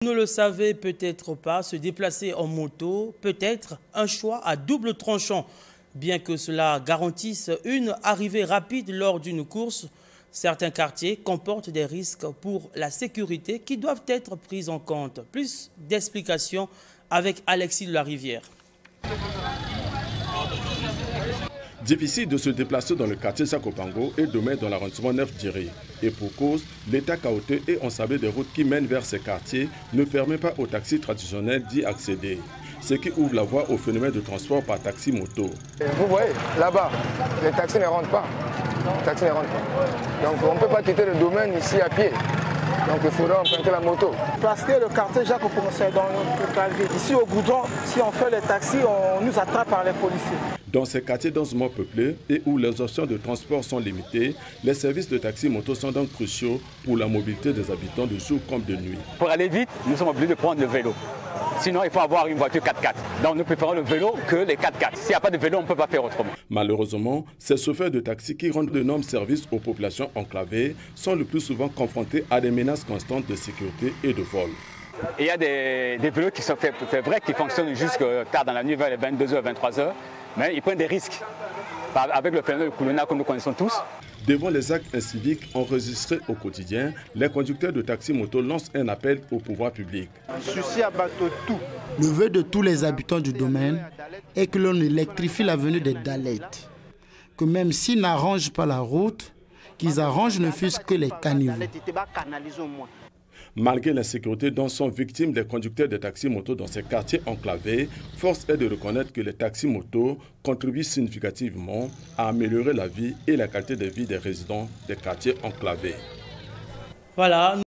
Vous ne le savez peut-être pas, se déplacer en moto peut être un choix à double tranchant. Bien que cela garantisse une arrivée rapide lors d'une course, certains quartiers comportent des risques pour la sécurité qui doivent être pris en compte. Plus d'explications avec Alexis de la Rivière. Difficile de se déplacer dans le quartier Jacopango et Domé dans l'arrondissement 9 d'Iré. Et pour cause, l'état chaotique et ensablé des routes qui mènent vers ces quartiers ne permet pas aux taxis traditionnels d'y accéder. Ce qui ouvre la voie au phénomène de transport par taxi-moto. Vous voyez, là-bas, les taxis ne rentrent pas. Les taxis ne rentrent pas. Donc on ne peut pas quitter le domaine ici à pied. Donc il faudra emprunter la moto. Parce que le quartier Jacopango, c'est dans le clavier. Ici au Goudron, si on fait les taxis, on nous attrape par les policiers. Dans ces quartiers densément peuplés et où les options de transport sont limitées, les services de taxi-moto sont donc cruciaux pour la mobilité des habitants de jour comme de nuit. Pour aller vite, nous sommes obligés de prendre le vélo. Sinon, il faut avoir une voiture 4x4. Donc nous préférons le vélo que les 4x4. S'il n'y a pas de vélo, on ne peut pas faire autrement. Malheureusement, ces chauffeurs de taxi qui rendent d'énormes services aux populations enclavées sont le plus souvent confrontés à des menaces constantes de sécurité et de vol. Il y a des vélos qui sont faits, c'est vrai, qui fonctionnent jusqu'à tard dans la nuit, vers les 22h, 23h, mais ils prennent des risques. Avec le phénomène de Koulouna que nous connaissons tous. Devant les actes inciviques enregistrés au quotidien, les conducteurs de taxi-moto lancent un appel au pouvoir public. Le vœu de tous les habitants du domaine est que l'on électrifie l'avenue des Dalets. Que même s'ils n'arrangent pas la route, qu'ils arrangent ne fût-ce que les caniveaux. Malgré l'insécurité dont sont victimes les conducteurs de taxi-moto dans ces quartiers enclavés, force est de reconnaître que les taxi-motos contribuent significativement à améliorer la vie et la qualité de vie des résidents des quartiers enclavés. Voilà.